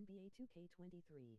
NBA 2K23.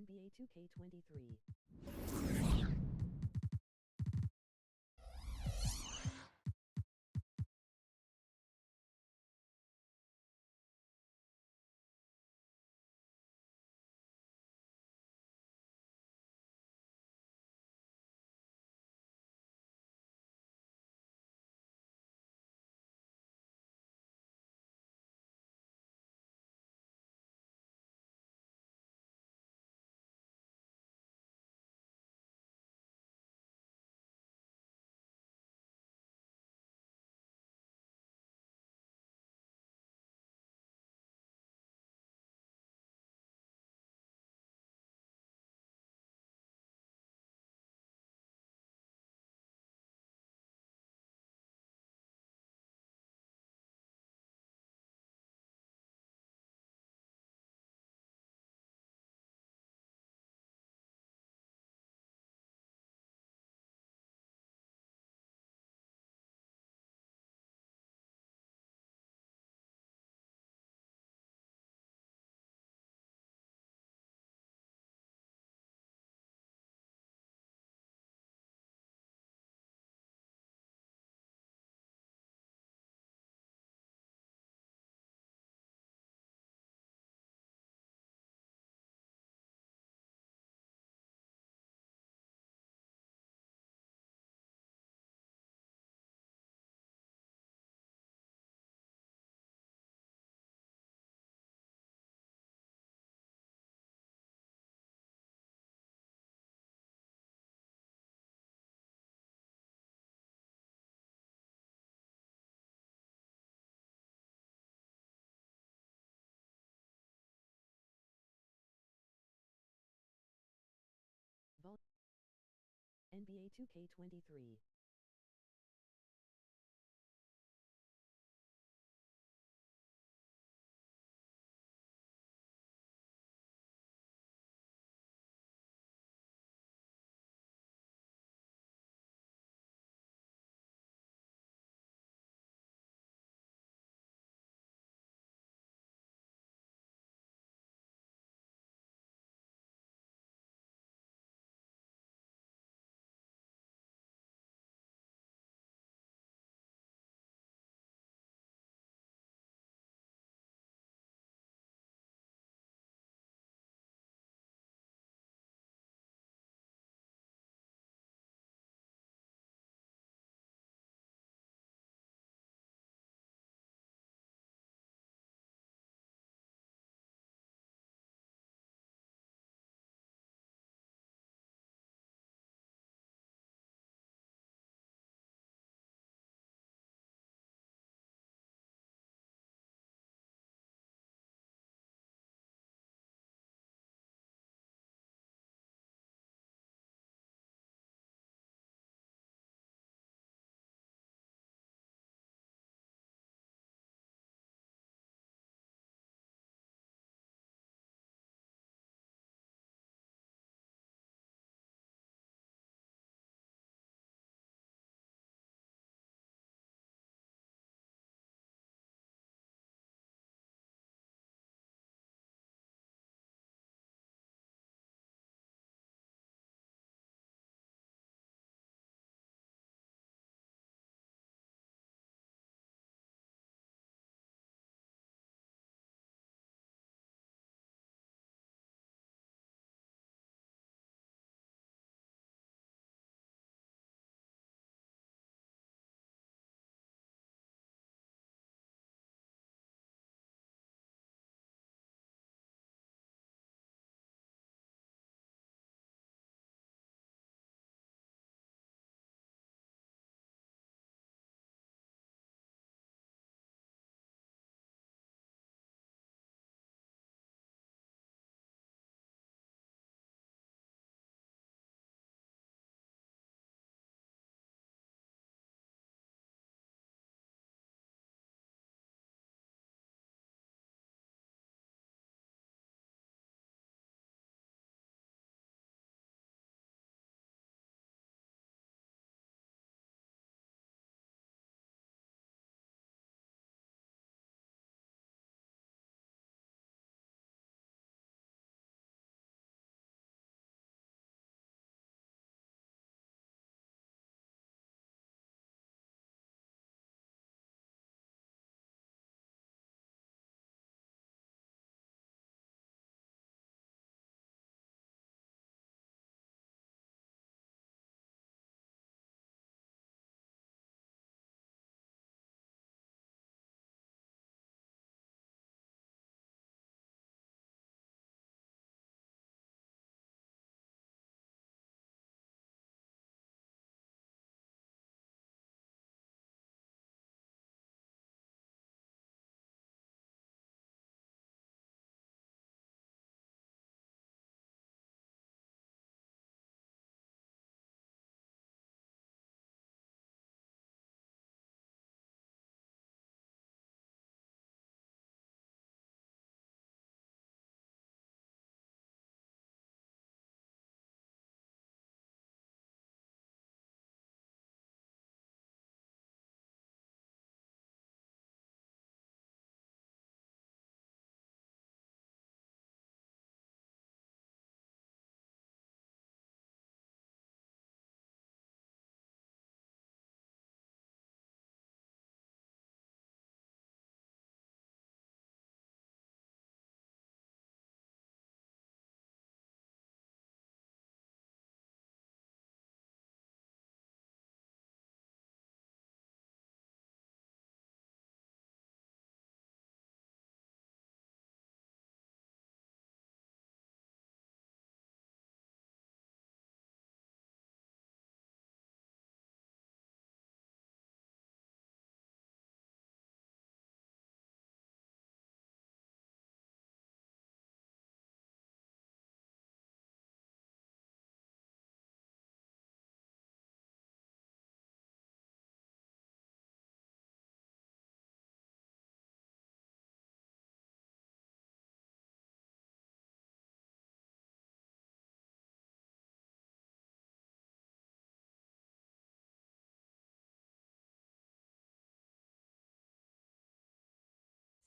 NBA 2K23. Vol NBA 2K23.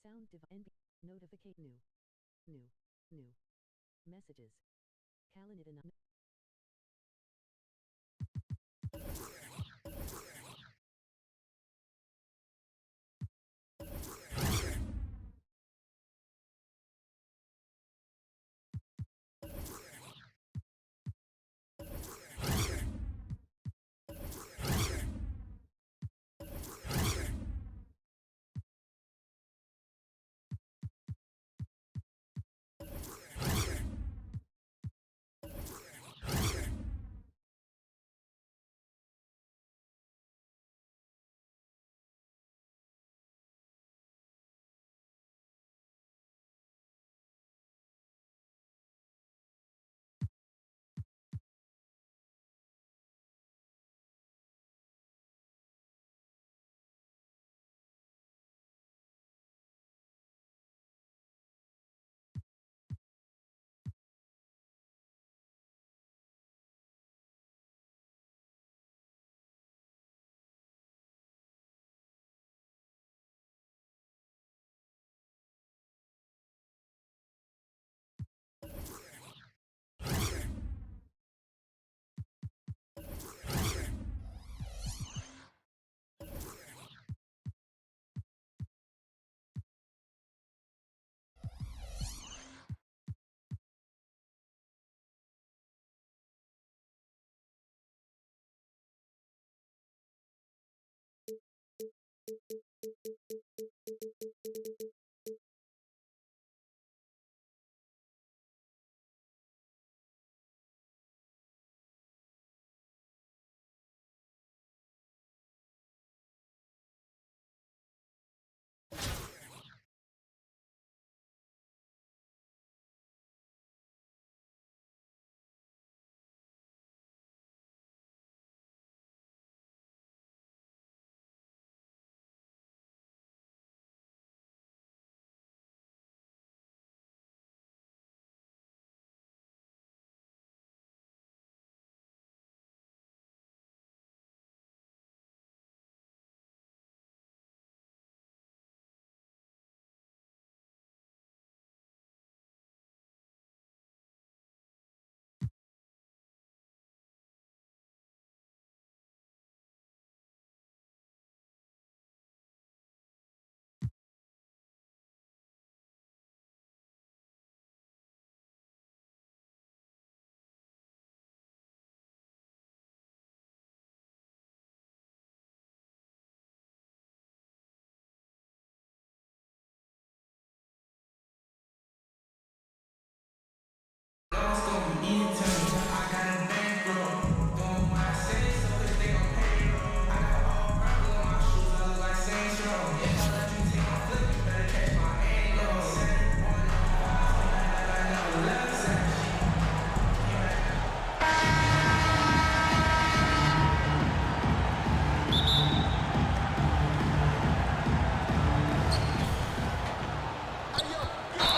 Sound notificate new messages. Calendar.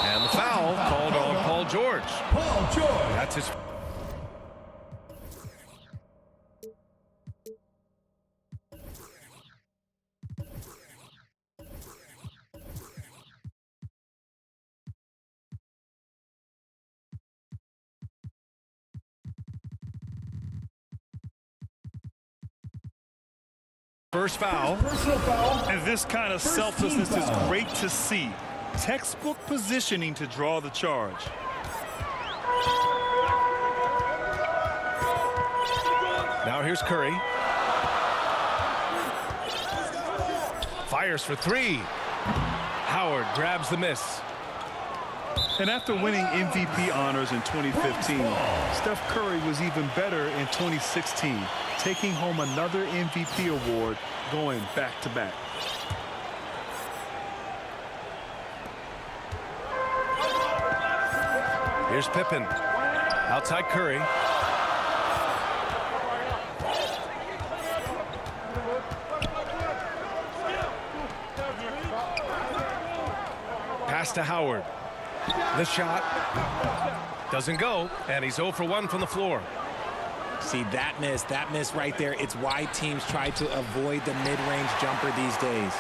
And the foul called on Paul George. Paul George. That's his. First foul. Personal foul. And this kind of First selflessness team is foul. great to see. Textbook positioning to draw the charge. Now here's Curry. Fires for three. Howard grabs the miss. And after winning MVP honors in 2015, Steph Curry was even better in 2016, taking home another MVP award, going back-to-back. Here's Pippen. Outside Curry. Pass to Howard. The shot doesn't go, and he's 0 for 1 from the floor. See, that miss right there, it's why teams try to avoid the mid-range jumper these days.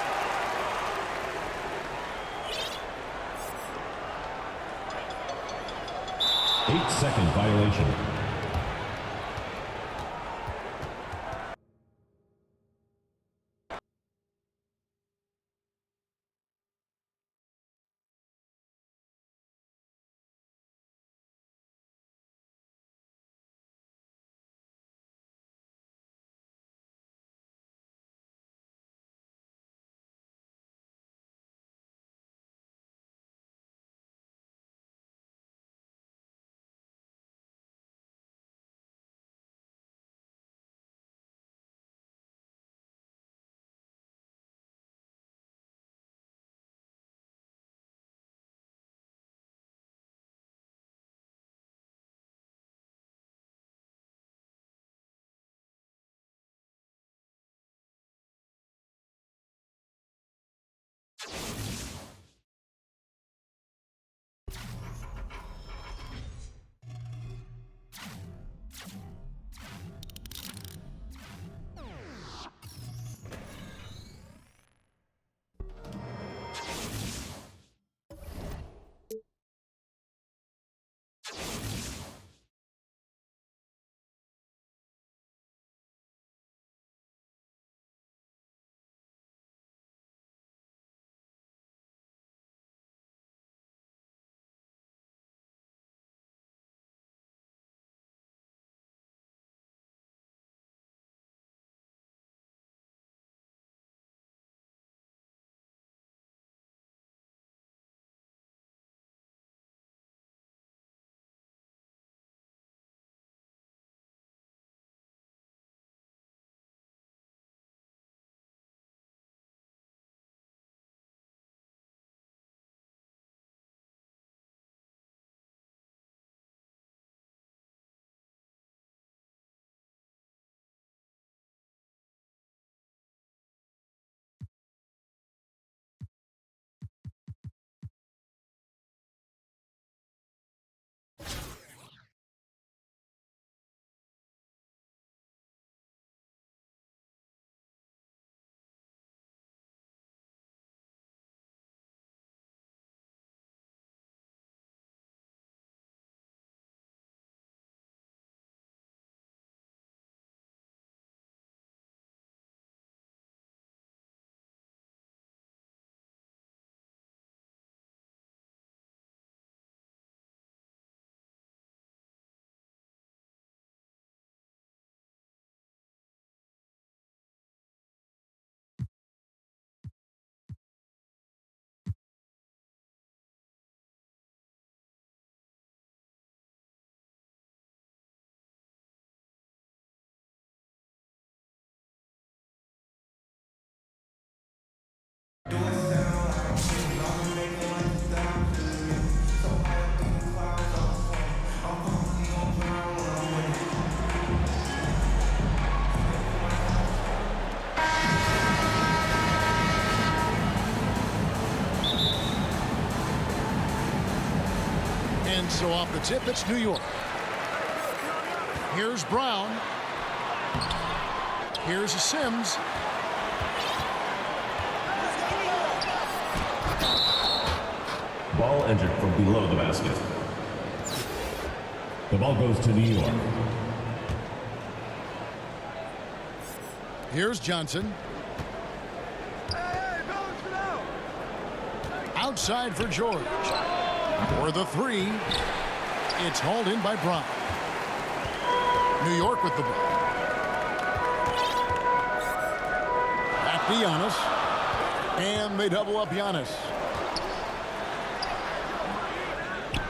8-second violation. And so off the tip, it's New York. Here's Brown. Here's Sims. Ball entered from below the basket. The ball goes to New York. Here's Johnson. Outside for George. For the three. It's hauled in by Brown. New York with the ball. Back to Giannis. And they double up Giannis.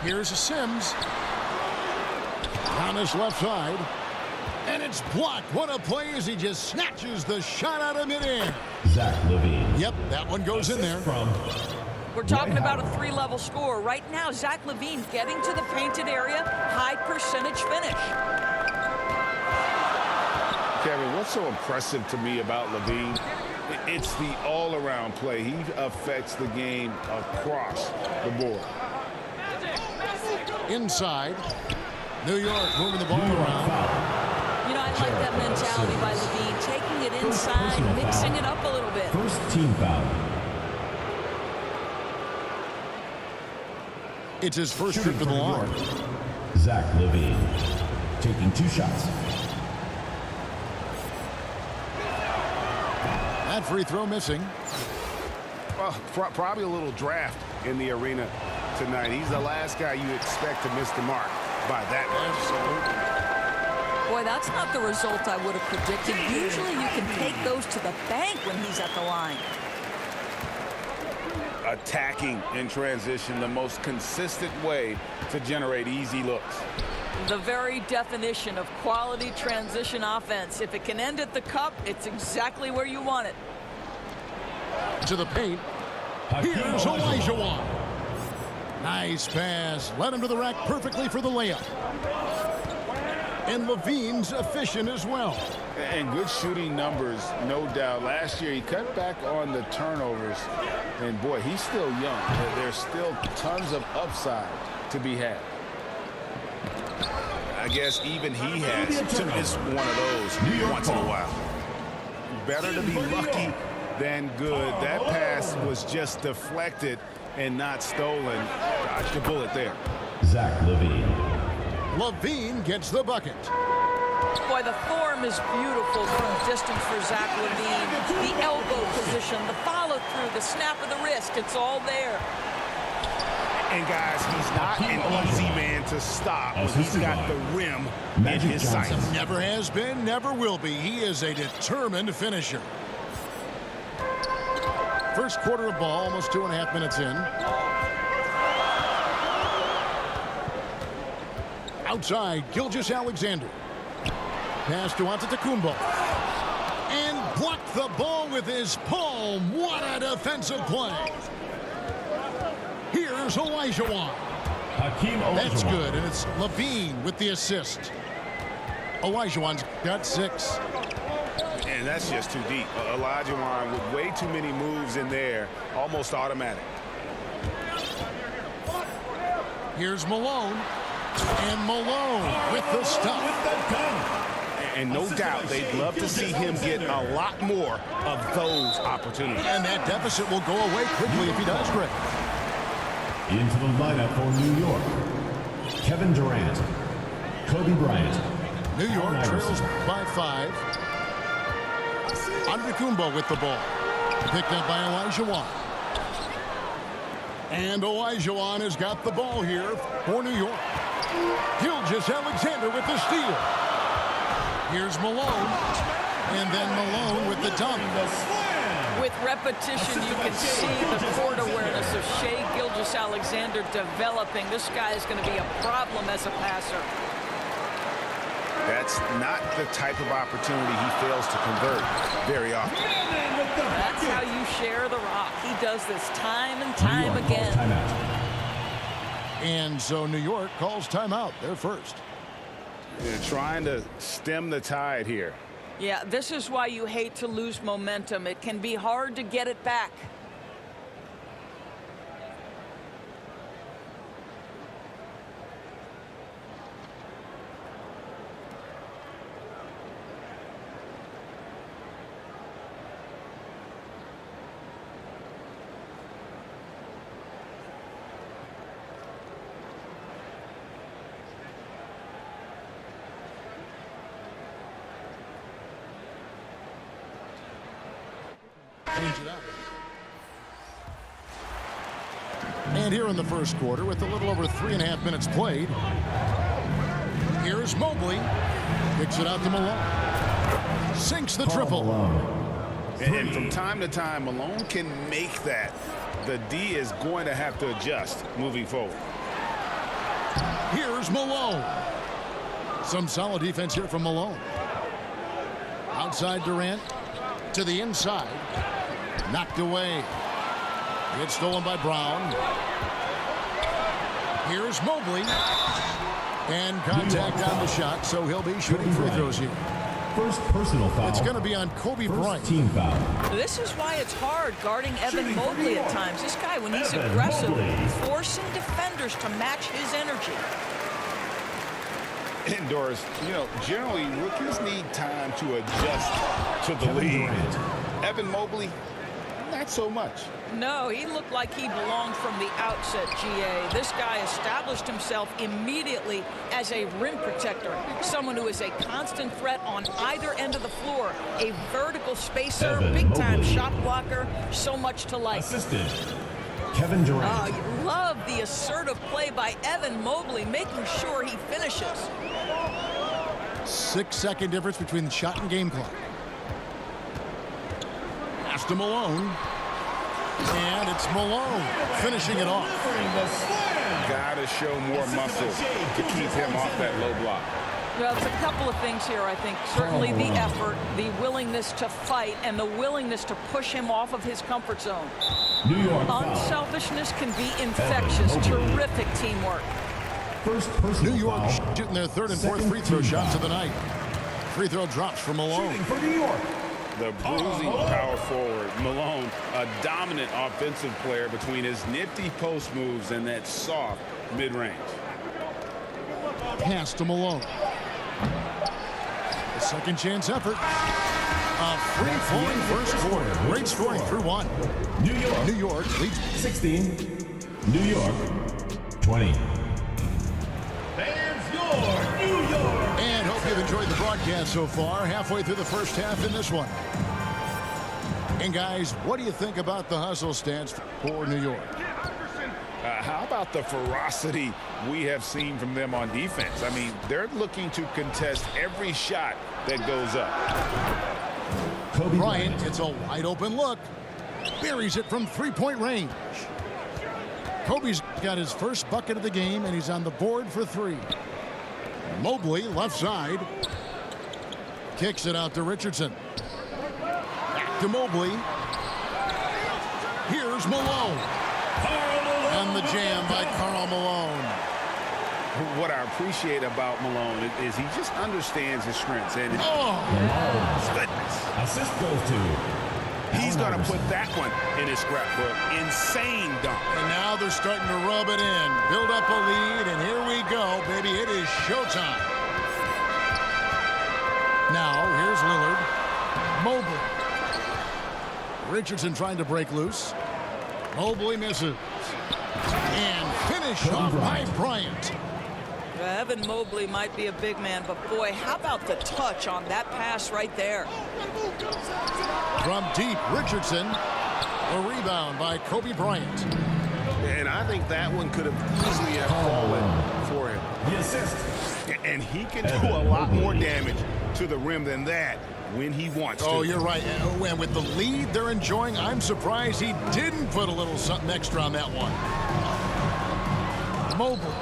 Here's a Sims. Giannis left side. And it's blocked. What a play as he just snatches the shot out of midair. Zach LaVine. Yep, that one goes in there. We're talking about a three-level score. Right now, Zach LaVine getting to the painted area, high percentage finish. Kevin, what's so impressive to me about LaVine? It's the all-around play. He affects the game across the board. Inside. New York moving the ball around. You know, I like that mentality by LaVine, taking it inside, mixing it up a little bit. First team foul. It's his first trip to the line. Zach Levine taking 2 shots. That free throw missing. Well, probably a little draft in the arena tonight. He's the last guy you expect to miss the mark by that much. Boy, that's not the result I would have predicted. Usually you can take those to the bank when he's at the line. Attacking in transition, the most consistent way to generate easy looks. The very definition of quality transition offense. If it can end at the cup, it's exactly where you want it. To the paint. Here's Olajuwon. Nice pass. Led him to the rack perfectly for the layup. And Levine's efficient as well. And good shooting numbers, no doubt. Last year, he cut back on the turnovers. And, boy, he's still young. There's still tons of upside to be had. I guess even he has to miss one of those once in a while. Better to be lucky than good. That pass was just deflected and not stolen. Dodged a bullet there. Zach Levine. Levine gets the bucket. Boy, the form is beautiful from distance for Zach Levine. The elbow position, the follow-through, the snap of the wrist, it's all there. And, guys, he's not an easy man to stop when he's got the rim in his sights. Never has been, never will be. He is a determined finisher. First quarter of ball, almost 2.5 minutes in. Outside, Gilgeous-Alexander. Pass to Antetokounmpo. And blocked the ball with his palm. What a defensive play. Here's Olajuwon. Hakeem Olajuwon. That's good, and it's Levine with the assist. Olajuwon's got 6. And that's just too deep. Olajuwon with way too many moves in there, almost automatic. Here's Malone. And Malone with the stuff. And no doubt they'd love to see him get a lot more of those opportunities. And that deficit will go away quickly if he does, Greg. Into the lineup for New York. Kevin Durant. Kobe Bryant. New York trails by 5. Antetokounmpo with the ball. Picked up by Olajuwon. And Olajuwon has got the ball here for New York. Gilgeous-Alexander with the steal. Here's Malone. And then Malone with the dunk. With repetition, you can see the court awareness of Shai Gilgeous-Alexander developing. This guy is going to be a problem as a passer. That's not the type of opportunity he fails to convert very often. That's how you share the rock. He does this time and time again. And so New York calls timeout. They're first. They're trying to stem the tide here. Yeah, this is why you hate to lose momentum. It can be hard to get it back. And here in the first quarter, with a little over 3.5 minutes played, here's Mobley. Kicks it out to Malone. Sinks the triple. And from time to time, Malone can make that. The D is going to have to adjust moving forward. Here's Malone. Some solid defense here from Malone. Outside Durant to the inside. Knocked away. It's stolen by Brown. Here's Mobley. And contact on the shot, so he'll be shooting free throws here. First personal foul. It's going to be on Kobe Bryant. Team foul. This is why it's hard guarding Evan Mobley at times. This guy, when he's Evan aggressive, Mobley. forcing defenders to match his energy. Indoors, you know, generally rookies need time to adjust to the league. Evan Mobley, not not so much. No, he looked like he belonged from the outset, GA. This guy established himself immediately as a rim protector, someone who is a constant threat on either end of the floor, a vertical spacer, big-time shot blocker, so much to like. Assistant, Kevin Durant. You love the assertive play by Evan Mobley, making sure he finishes. 6-second difference between the shot and game clock. Pass to Malone. And it's Malone finishing it off. Got to show more muscle to keep him off that low block. Well, it's a couple of things here, I think. Certainly the effort, the willingness to fight, and the willingness to push him off of his comfort zone. New York Unselfishness can be infectious. Terrific teamwork. First personal New York foul. shooting their third and fourth free throw shots of the night. Free throw drops for Malone. Shooting for New York. The bruising power forward, Malone, a dominant offensive player between his nifty post moves and that soft mid-range. Pass to Malone. A second chance effort. A free-flowing first quarter. Great scoring through one. New York leads 16. New York 20. And hope you've enjoyed the broadcast so far. Halfway through the first half in this one. And guys, what do you think about the hustle stance for New York? How about the ferocity we have seen from them on defense? I mean, they're looking to contest every shot that goes up. Kobe Bryant gets a wide open look. Buries it from three-point range. Kobe's got his first bucket of the game, and he's on the board for three. Mobley, left side. Kicks it out to Richardson. Back to Mobley. Here's Malone. And the jam by Karl Malone. What I appreciate about Malone is he just understands his strengths. And goodness. Assist goes to. He's going to put that one in his scrapbook. Insane dunk. And now they're starting to rub it in. Build up a lead, and here we go, baby. It is showtime. Now, here's Lillard. Mobley. Richardson trying to break loose. Mobley misses. And finish off by Bryant. Evan Mobley might be a big man, but boy, how about the touch on that pass right there? From deep, Richardson. A rebound by Kobe Bryant. And I think that one could have easily have fallen for him. The assist. And he can do a lot more damage to the rim than that when he wants to. Oh, you're right. And with the lead they're enjoying, I'm surprised he didn't put a little something extra on that one. Mobley.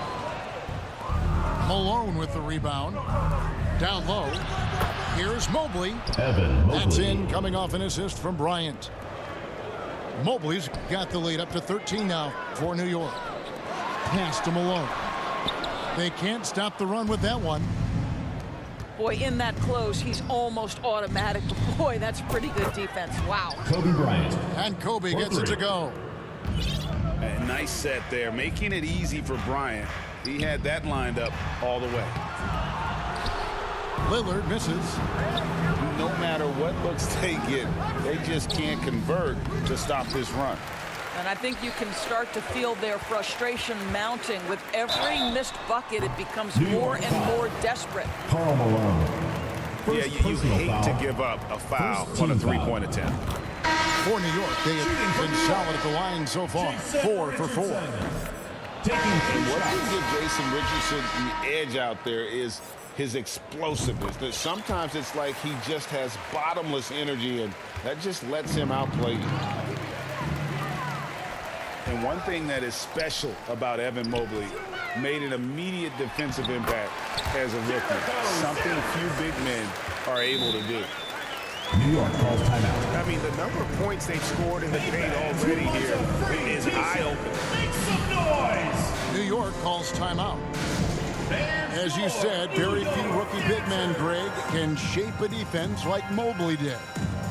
Malone with the rebound. Down low. Here's Mobley. Evan Mobley. That's in, coming off an assist from Bryant. Mobley's got the lead up to 13 now for New York. Pass to Malone. They can't stop the run with that one. Boy, in that close, he's almost automatic. Boy, that's pretty good defense. Wow. Kobe Bryant. And Kobe gets it to go. A nice set there, making it easy for Bryant. He had that lined up all the way. Lillard misses. No matter what looks they get, they just can't convert to stop this run. And I think you can start to feel their frustration mounting. With every missed bucket, it becomes more and more desperate. Karl Malone. Yeah, you hate to give up a foul on a three-point attempt. For New York, they have been solid at the line so far. 4 for 4. And what can give Jason Richardson the edge out there is his explosiveness. That sometimes it's like he just has bottomless energy, and that just lets him outplay you. And one thing that is special about Evan Mobley, made an immediate defensive impact as a rookie. Something few big men are able to do. New York calls timeout. I mean, the number of points they've scored in the paint already here is eye-opening. New York calls timeout. As you said, very few rookie big men, Greg, can shape a defense like Mobley did.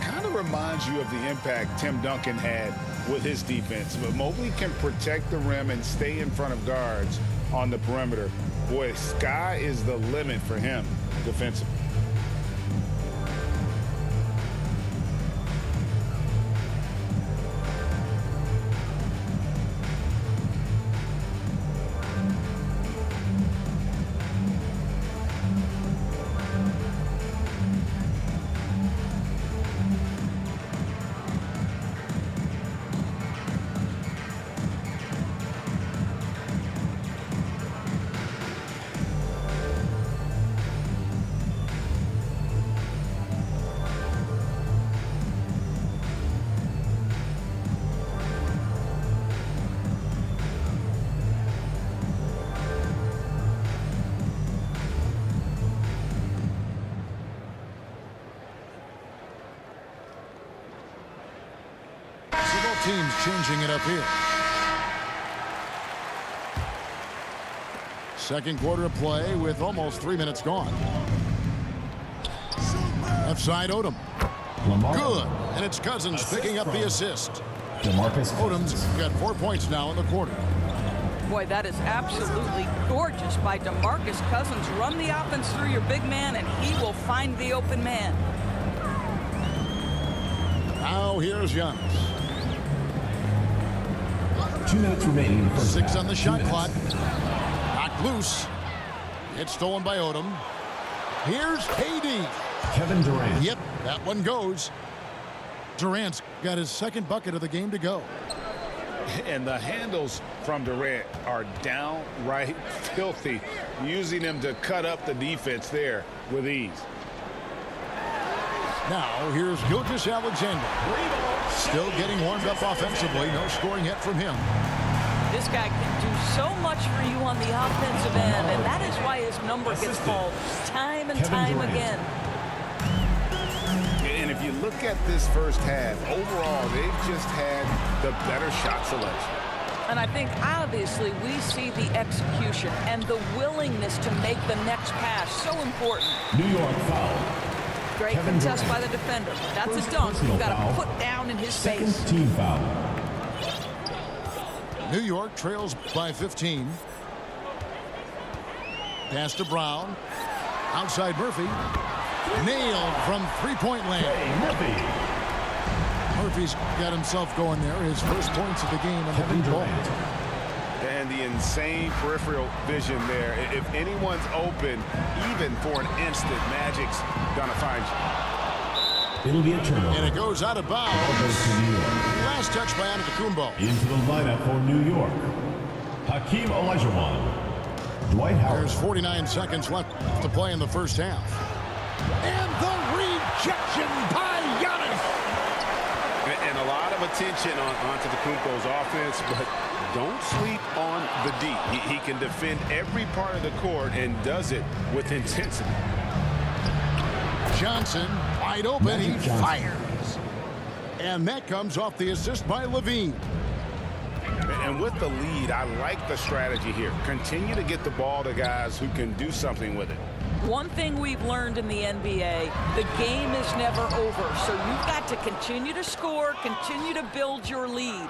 Kind of reminds you of the impact Tim Duncan had with his defense. But Mobley can protect the rim and stay in front of guards on the perimeter. Boy, sky is the limit for him defensively. teams changing it up here. Second quarter of play with almost 3 minutes gone. Left side, Odom. Lamar. Good. And it's Cousins picking up the assist. DeMarcus Odom's got 4 points now in the quarter. Boy, that is absolutely gorgeous by DeMarcus Cousins. Run the offense through your big man, and he will find the open man. Now here's Giannis. 2 minutes remaining in the first 6 half. on the 2 shot minutes. clock. Knocked loose. It's stolen by Odom. Here's KD. Kevin Durant. Yep, that one goes. Durant's got his second bucket of the game to go. And the handles from Durant are downright filthy, using them to cut up the defense there with ease. Now here's Gilgeous-Alexander. Still getting warmed up offensively. No scoring yet from him. This guy can do so much for you on the offensive end, and that is why his number gets called time and Kevin time Durant. again. And if you look at this first half, overall, they've just had the better shot selection. And I think, obviously, we see the execution and the willingness to make the next pass so important. New York foul. Great Kevin contest Durant. by the defender. That's First a dunk personal you've got to foul. put down in his Second face. team foul. New York trails by 15. Pass to Brown. Outside Murphy. Nailed from three-point land. Hey, Murphy. Murphy's got himself going there. His first points of the game on the Kevin deep ball. Durant. And the insane peripheral vision there. If anyone's open, even for an instant, Magic's gonna find you. It'll be a turnover. And it goes out of Ball bounds. goes to New York. Last touch by Antetokounmpo. Into the lineup for New York. Hakeem Olajuwon. Dwight Howard. There's 49 seconds left to play in the first half. And the rejection by Giannis. And a lot of attention on Antetokounmpo's offense, but don't sleep on the D. He can defend every part of the court and does it with intensity. Johnson wide open. Magic He Johnson. fires. And that comes off the assist by Levine. And with the lead, I like the strategy here. Continue to get the ball to guys who can do something with it. One thing we've learned in the NBA, the game is never over. So you've got to continue to score, continue to build your lead.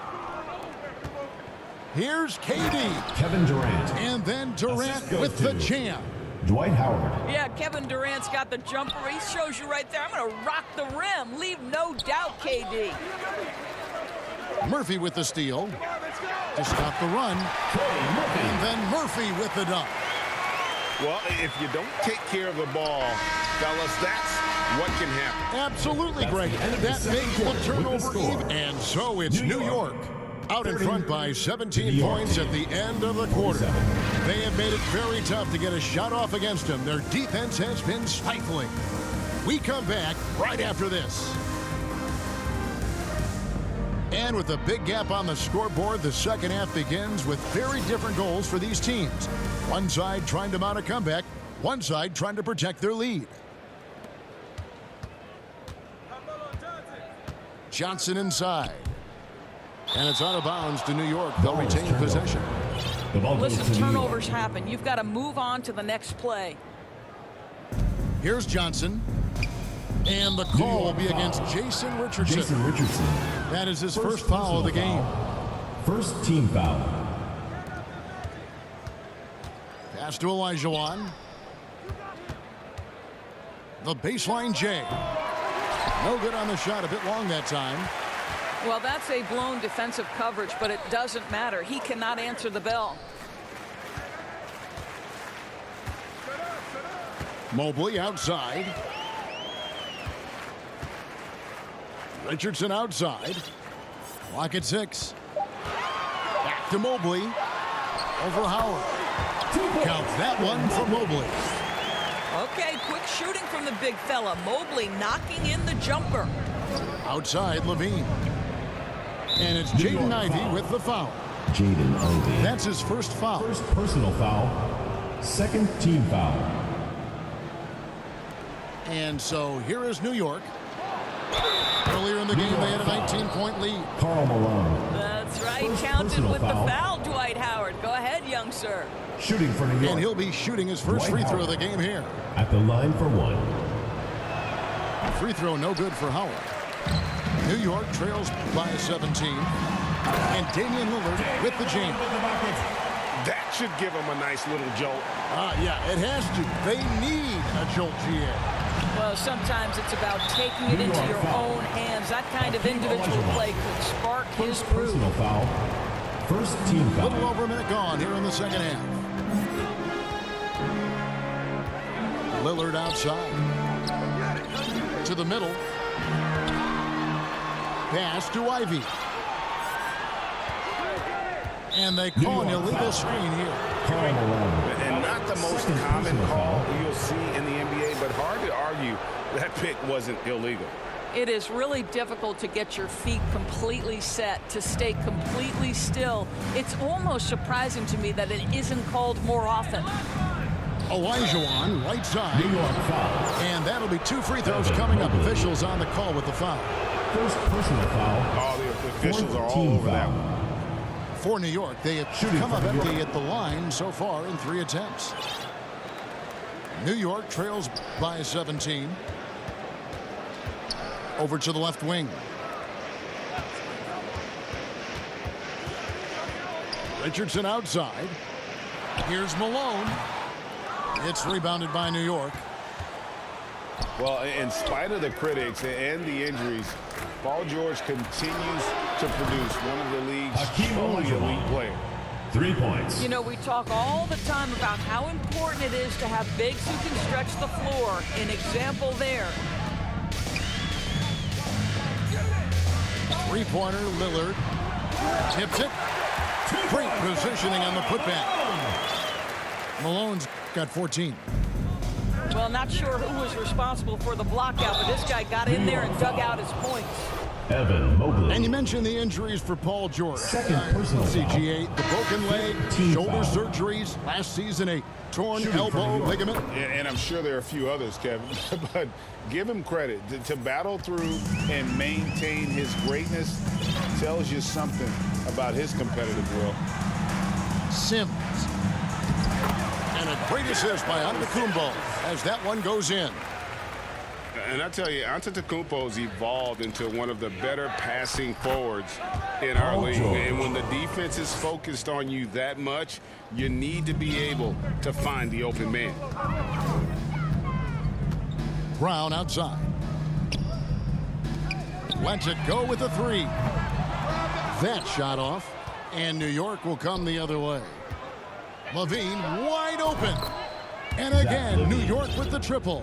Here's KD. Kevin Durant. And then Durant Assist goes with the to jam. Dwight Howard. Yeah, Kevin Durant's got the jumper. He shows you right there. I'm going to rock the rim. Leave no doubt, KD. Murphy with the steal to stop the run. And then Murphy with the dunk. Well, if you don't take care of the ball, fellas, that's what can happen. Absolutely, Greg. the end of the That second makes the quarter with the turnover score. even. And so it's New New York. York. Out in 30 front by 17 New York. points at the end of the quarter. 47. They have made it very tough to get a shot off against them. Their defense has been stifling. We come back right after this. And with a big gap on the scoreboard, the second half begins with very different goals for these teams. One side trying to mount a comeback, one side trying to protect their lead. Johnson inside. And it's out of bounds to New York. They'll Ball is retain turned possession. over. The ball goes Listen, to New York. turnovers happen. You've got to move on to the next play. Here's Johnson. And the call will be against Jason Richardson. Jason Richardson. That is his first foul of the personal game. foul. First team foul. Pass to Olajuwon. The baseline J. No good on the shot. A bit long that time. Well, that's a blown defensive coverage, but it doesn't matter. He cannot answer the bell. Mobley outside. Richardson outside. Clock at 6. Back to Mobley. Over Howard. Count that one for Mobley. Okay, quick shooting from the big fella. Mobley knocking in the jumper. Outside Levine. And it's New Jaden York Ivey foul. with the foul. Jaden Ivey. That's his first foul. First personal foul. Second team foul. And so here is New York. Earlier in the the game, they had a 19-point lead. Karl Malone. That's right. First Counted personal with the foul. foul, Dwight Howard. Go ahead, young sir. Shooting for New York. And he'll be shooting his first free throw of the game here. At the line for one. Free throw no good for Howard. New York trails by 17. And Damian Lillard with the jam. That should give him a nice little jolt. Yeah, it has to. They need a jolt, GA. Well, sometimes it's about taking it into your own hands. That kind of individual play could spark his groove. Personal foul. First team A foul. little over a minute gone here in the second half. Lillard outside. To the middle. Pass to Ivy. And they call an illegal screen here. Karl Malone. And not the most Second common personal call foul. you'll see in the NBA, but hard to argue that pick wasn't illegal. It is really difficult to get your feet completely set, to stay completely still. It's almost surprising to me that it isn't called more often. Olajuwon, right side. New York foul. And that'll be 2 free throws coming up. Officials on the call with the foul. First personal foul. All the officials are all team over that foul. one. For New York, they have Shooting come up for New empty York. at the line so far in 3 attempts. New York trails by 17. Over to the left wing. Richardson outside. Here's Malone. It's rebounded by New York. Well, in spite of the critics and the injuries, Paul George continues to produce one of the league's Hakeem truly Olajuwon. elite players. 3 points. You know, we talk all the time about how important it is to have bigs who can stretch the floor. An example there. Three-pointer, Lillard. Tips it. Great positioning on the putback. Malone's got 14. Well, not sure who was responsible for the block out, but this guy got in there and dug out his points. Evan Mobley. And you mentioned the injuries for Paul George. Second personal foul. CGA, the broken leg, Team shoulder foul. surgeries, last season a torn Shooting for New elbow York. ligament. And I'm sure there are a few others, Kevin, but give him credit. To battle through and maintain his greatness tells you something about his competitive will. Sims. And a great assist by Antetokounmpo as that one goes in. And I tell you, Antetokounmpo's evolved into one of the better passing forwards in our Paul league. George. And when the defense is focused on you that much, you need to be able to find the open man. Brown outside. Lets it go with a 3. That shot off, and New York will come the other way. Levine wide open. And again, New York with the triple.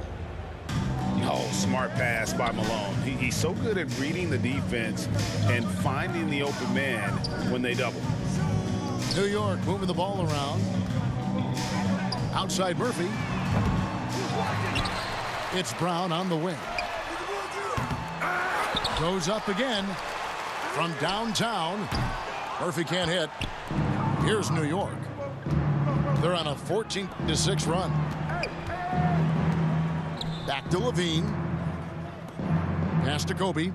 Oh, smart pass by Malone. He's so good at reading the defense and finding the open man when they double. New York moving the ball around. Outside Murphy. It's Brown on the wing. Goes up again from downtown. Murphy can't hit. Here's New York. They're on a 14-6 run. Back to Levine. Pass to Kobe.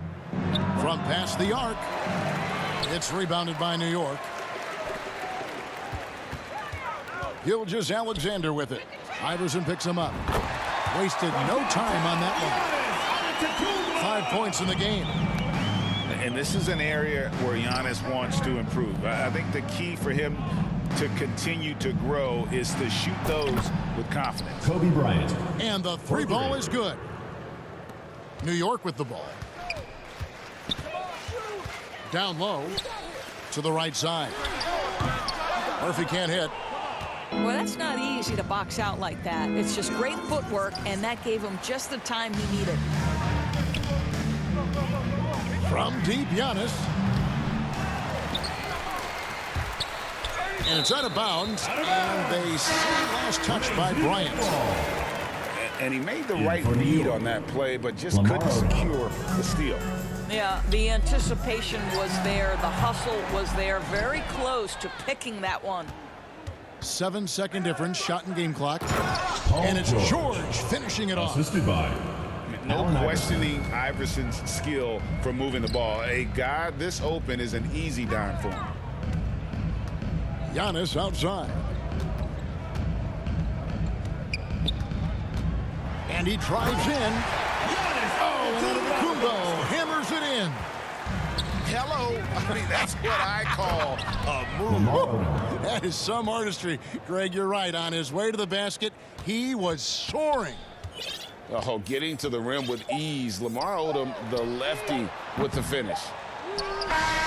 From past the arc. It's rebounded by New York. Gilgeous-Alexander with it. Iverson picks him up. Wasted no time on that one. 5 points in the game. And this is an area where Giannis wants to improve. I think the key for him to continue to grow is to shoot those with confidence. Kobe Bryant. And the 3 ball is good. New York with the ball. Down low to the right side. Murphy can't hit. Well, that's not easy to box out like that. It's just great footwork, and that gave him just the time he needed. From deep, Giannis. And it's out of bounds. And they see last touch by Bryant. And he made the right read on that play, but just couldn't secure the steal. Yeah, the anticipation was there. The hustle was there. Very close to picking that one. 7-second difference, shot and game clock. And it's George finishing it off. Assisted by No questioning Iverson's skill for moving the ball. A guy this open is an easy dime for him. Giannis outside. And he drives in. Oh, and Antetokounmpo hammers it in. Hello. I mean, that's what I call a move. That is some artistry. Greg, you're right. On his way to the basket, he was soaring. Oh, getting to the rim with ease. Lamar Odom, the lefty, with the finish.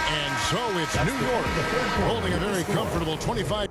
And so it's New York holding a very comfortable 25.